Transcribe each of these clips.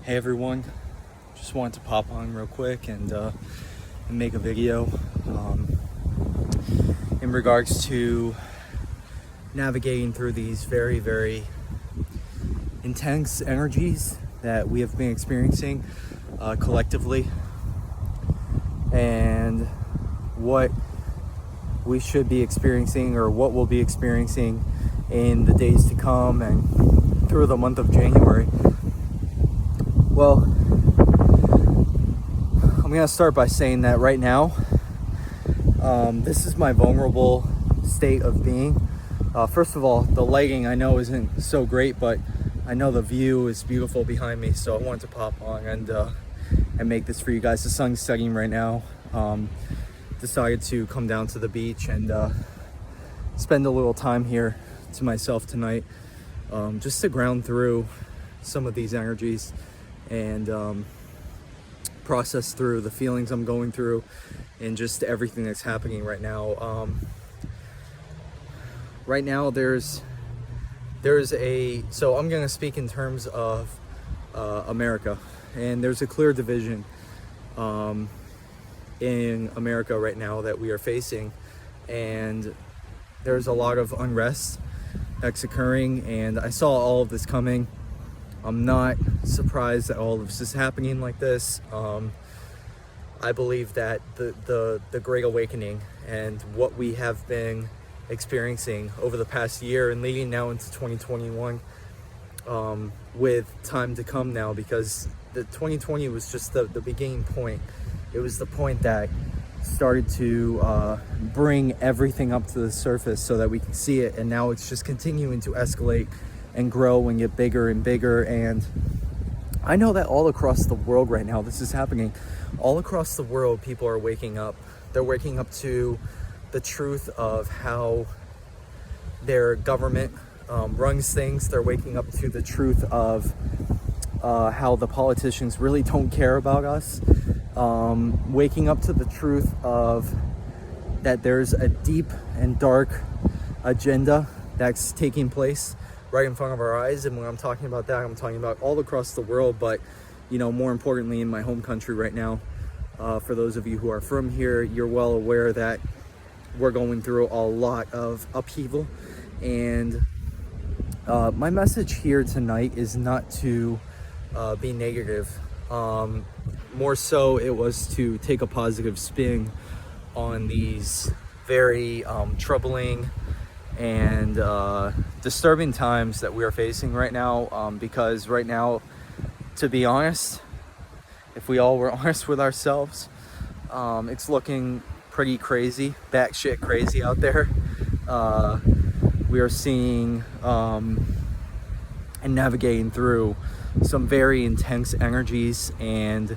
Hey everyone, just wanted to pop on real quick and make a video in regards to navigating through these very, very intense energies that we have been experiencing collectively, and what we should be experiencing or what we'll be experiencing in the days to come and through the month of January. Well, I'm gonna start by saying that right now, this is my vulnerable state of being. First of all, the lighting I know isn't so great, but I know the view is beautiful behind me, so I wanted to pop on and make this for you guys. The sun's setting right now. Decided to come down to the beach and spend a little time here to myself tonight, just to ground through some of these energies and process through the feelings I'm going through and just everything that's happening right now. Right now there's so I'm gonna speak in terms of America, and there's a clear division in America right now that we are facing, and there's a lot of unrest that's occurring, and I saw all of this coming. I'm not surprised that all of this is happening like this. I believe that the Great Awakening and what we have been experiencing over the past year and leading now into 2021, with time to come now, because the 2020 was just the beginning point. It was the point that started to bring everything up to the surface so that we can see it, and now it's just continuing to escalate and grow and get bigger and bigger. And I know that all across the world right now this is happening. All across the world, people are waking up. They're waking up to the truth of how their government runs things. They're waking up to the truth of how the politicians really don't care about us. Waking up to the truth of that there's a deep and dark agenda that's taking place right in front of our eyes. And when I'm talking about that, I'm talking about all across the world, but more importantly in my home country right now. For those of you who are from here, you're well aware that we're going through a lot of upheaval, and my message here tonight is not to be negative. More so it was to take a positive spin on these very troubling and disturbing times that we are facing right now, because right now, to be honest, if we all were honest with ourselves, it's looking pretty crazy, batshit crazy out there. We are seeing and navigating through some very intense energies, and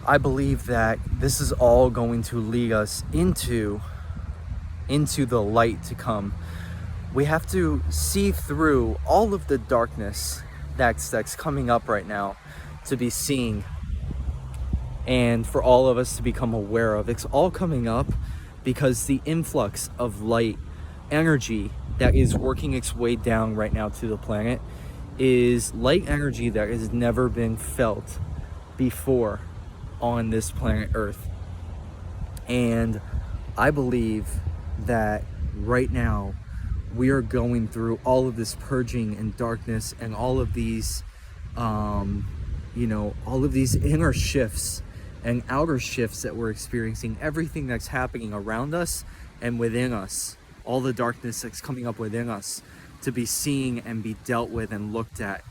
I believe that this is all going to lead us into the light to come. We have to see through all of the darkness that's coming up right now to be seen, and for all of us to become aware of. It's all coming up because the influx of light energy that is working its way down right now to the planet is light energy that has never been felt before on this planet Earth. And I believe that right now we are going through all of this purging and darkness and all of these all of these inner shifts and outer shifts that we're experiencing, everything that's happening around us and within us, all the darkness that's coming up within us to be seen and be dealt with and looked at.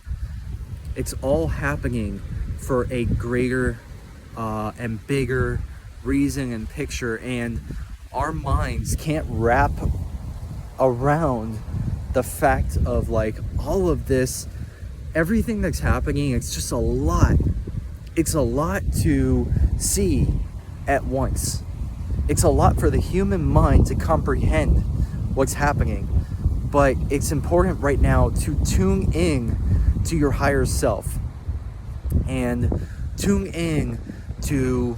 It's all happening for a greater and bigger reason and picture, and our minds can't wrap around the fact of all of this, everything that's happening. It's just a lot. It's a lot to see at once. It's a lot for the human mind to comprehend what's happening, but it's important right now to tune in to your higher self and tune in to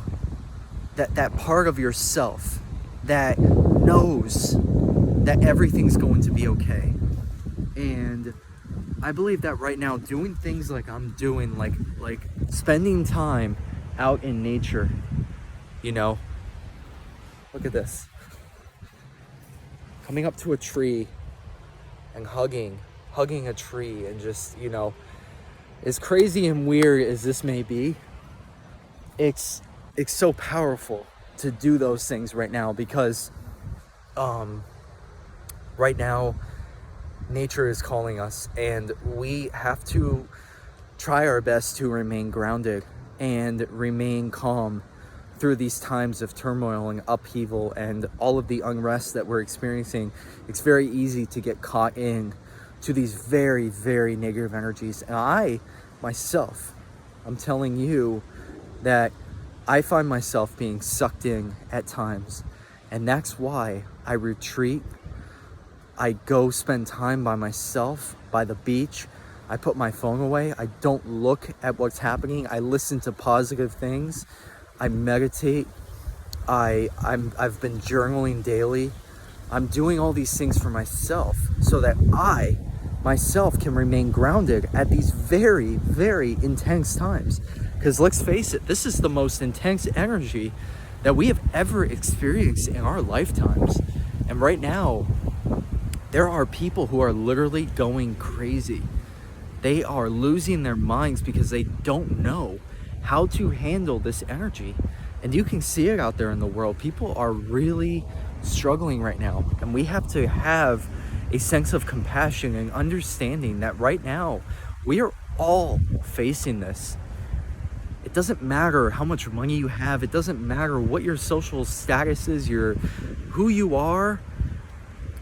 that part of yourself that knows that everything's going to be okay. And I believe that right now, doing things like I'm doing, like spending time out in nature, you know, look at this. Coming up to a tree and hugging a tree, and just, you know, as crazy and weird as this may be, it's so powerful to do those things right now, because right now nature is calling us, and we have to try our best to remain grounded and remain calm through these times of turmoil and upheaval and all of the unrest that we're experiencing. It's very easy to get caught in to these very, very negative energies. And I myself, I'm telling you that I find myself being sucked in at times. And that's why I retreat. I go spend time by myself, by the beach. I put my phone away. I don't look at what's happening. I listen to positive things. I meditate. I've been journaling daily. I'm doing all these things for myself so that I myself can remain grounded at these very, very intense times. Because let's face it, this is the most intense energy that we have ever experienced in our lifetimes. And right now, there are people who are literally going crazy. They are losing their minds because they don't know how to handle this energy. And you can see it out there in the world. People are really struggling right now. And we have to have a sense of compassion and understanding that right now we are all facing this. It doesn't matter how much money you have. It doesn't matter what your social status is, who you are.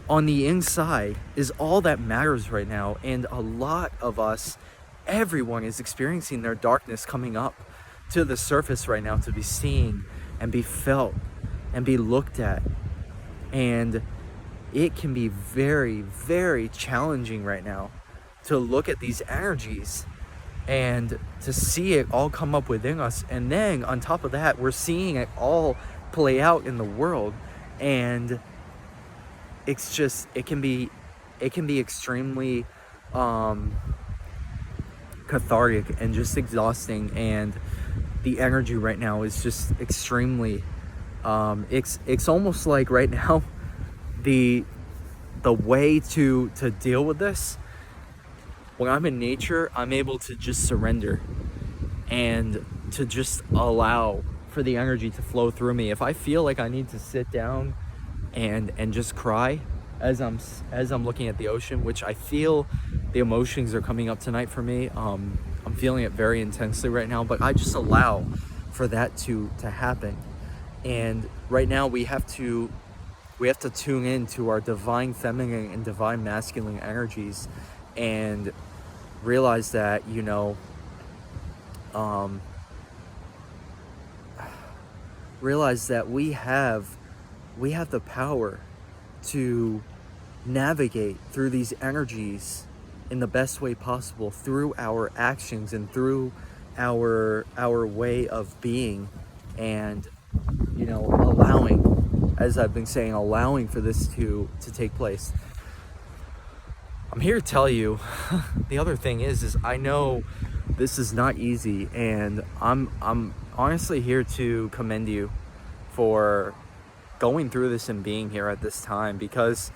On the inside is all that matters right now. And a lot of us, everyone is experiencing their darkness coming up to the surface right now, to be seen and be felt and be looked at. And it can be very, very challenging right now to look at these energies and to see it all come up within us. And then on top of that, we're seeing it all play out in the world. And it's just, it can be extremely cathartic and just exhausting. And the energy right now is just extremely it's almost like right now the way to deal with this, when I'm in nature, I'm able to just surrender and to just allow for the energy to flow through me. If I feel like I need to sit down and just cry as I'm looking at the ocean, which I feel the emotions are coming up tonight for me. I'm feeling it very intensely right now, but I just allow for that to happen. And right now we have to tune in to our divine feminine and divine masculine energies and realize that, you know, realize that we have the power to navigate through these energies in the best way possible through our actions and through our way of being, and, you know, allowing, as I've been saying, allowing for this to take place. I'm here to tell you the other thing is I know this is not easy, and I'm honestly here to commend you for going through this and being here at this time, because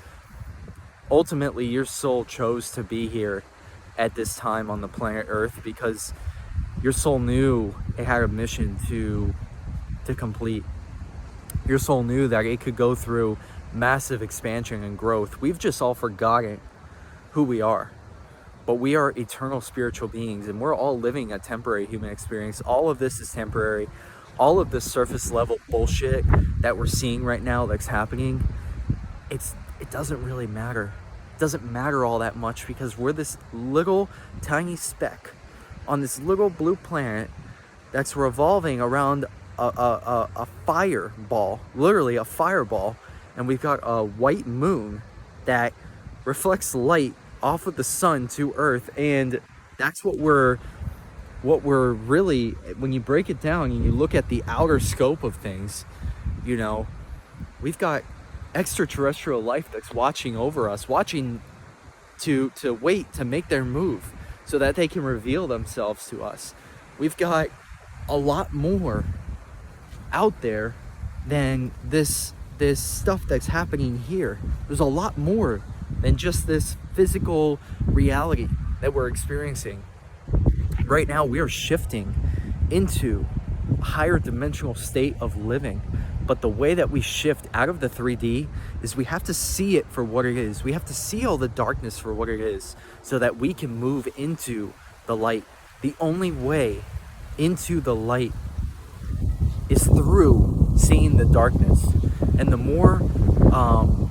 ultimately your soul chose to be here at this time on the planet Earth, because your soul knew it had a mission to complete. Your soul knew that it could go through massive expansion and growth. We've just all forgotten who we are, but we are eternal spiritual beings, and we're all living a temporary human experience. All of this is temporary. All of this surface level bullshit that we're seeing right now that's happening, it doesn't really matter. It doesn't matter all that much, because we're this little tiny speck on this little blue planet that's revolving around a fireball, literally a fireball, and we've got a white moon that reflects light off of the sun to Earth. And that's what we're really, when you break it down and you look at the outer scope of things, you know, we've got extraterrestrial life that's watching over us, watching to wait to make their move so that they can reveal themselves to us. We've got a lot more out there than this stuff that's happening here. There's a lot more than just this physical reality that we're experiencing. Right now, we are shifting into a higher dimensional state of living. But the way that we shift out of the 3D is we have to see it for what it is. We have to see all the darkness for what it is so that we can move into the light. The only way into the light is through seeing the darkness. And the more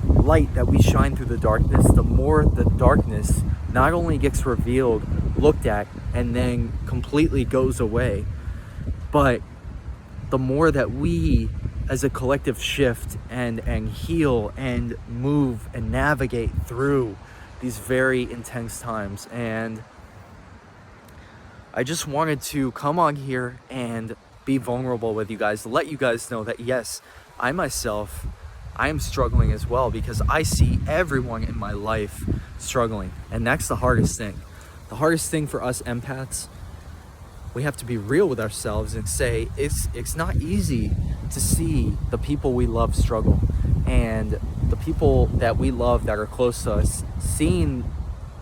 light that we shine through the darkness, the more the darkness not only gets revealed, looked at, and then completely goes away, but the more that we as a collective shift and heal and move and navigate through these very intense times. And I just wanted to come on here and be vulnerable with you guys, to let you guys know that yes, I myself, I am struggling as well, because I see everyone in my life struggling. And that's the hardest thing. The hardest thing for us empaths, we have to be real with ourselves and say it's not easy to see the people we love struggle, and the people that we love that are close to us, seeing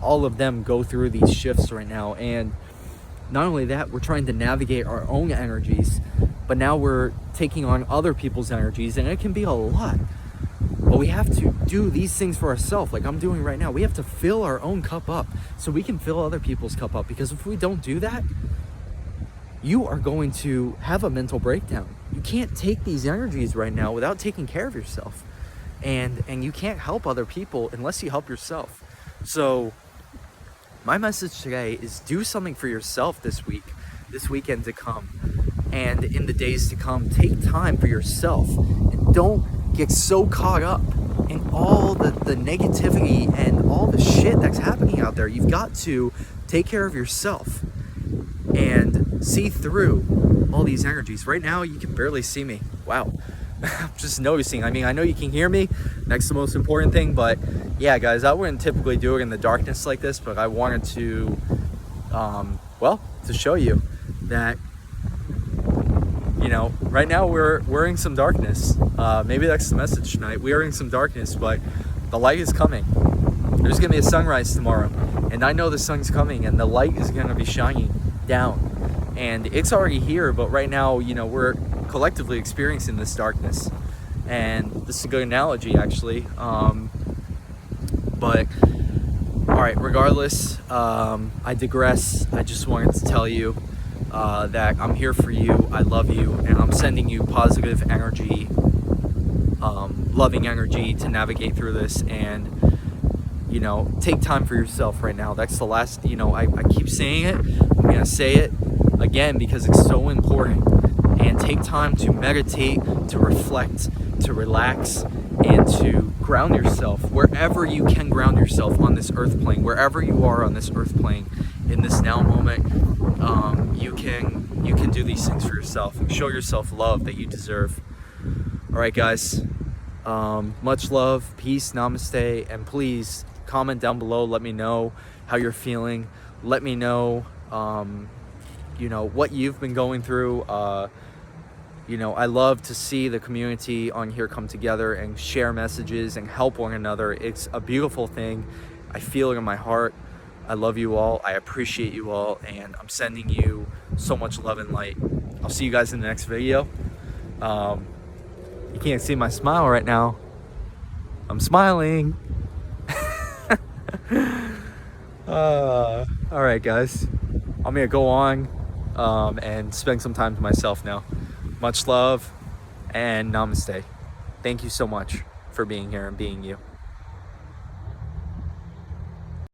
all of them go through these shifts right now. And not only that, we're trying to navigate our own energies, but now we're taking on other people's energies, and it can be a lot. But we have to do these things for ourselves, like I'm doing right now. We have to fill our own cup up so we can fill other people's cup up, because if we don't do that, you are going to have a mental breakdown. You can't take these energies right now without taking care of yourself. And you can't help other people unless you help yourself. So my message today is do something for yourself this week, this weekend to come, and in the days to come. Take time for yourself and don't get so caught up in all the negativity and all the shit that's happening out there. You've got to take care of yourself and see through all these energies. Right now, you can barely see me. Wow. I'm just noticing. I mean, I know you can hear me. That's the most important thing. But yeah, guys, I wouldn't typically do it in the darkness like this, but I wanted to, to show you that, you know, right now we're in some darkness. Maybe that's the message tonight. We are in some darkness, but the light is coming. There's going to be a sunrise tomorrow, and I know the sun's coming, and the light is going to be shining down, and it's already here. But right now, you know, we're collectively experiencing this darkness, and this is a good analogy, actually. But all right, regardless, I digress. I just wanted to tell you that I'm here for you. I love you, and I'm sending you positive energy, loving energy to navigate through this. And you know, take time for yourself right now. That's the last, you know, I keep saying it. I'm gonna say it again because it's so important. And take time to meditate, to reflect, to relax, and to ground yourself wherever you can ground yourself on this earth plane. Wherever you are on this earth plane, in this now moment, you can do these things for yourself and show yourself love that you deserve. All right, guys. Much love, peace, namaste, and please comment down below. Let me know how you're feeling. Let me know, you know, what you've been going through. You know, I love to see the community on here come together and share messages and help one another. It's a beautiful thing. I feel it in my heart. I love you all. I appreciate you all, and I'm sending you so much love and light. I'll see you guys in the next video. You can't see my smile right now. I'm smiling. All right, guys. I'm gonna go on and spend some time to myself now. Much love and namaste. Thank you so much for being here and being you.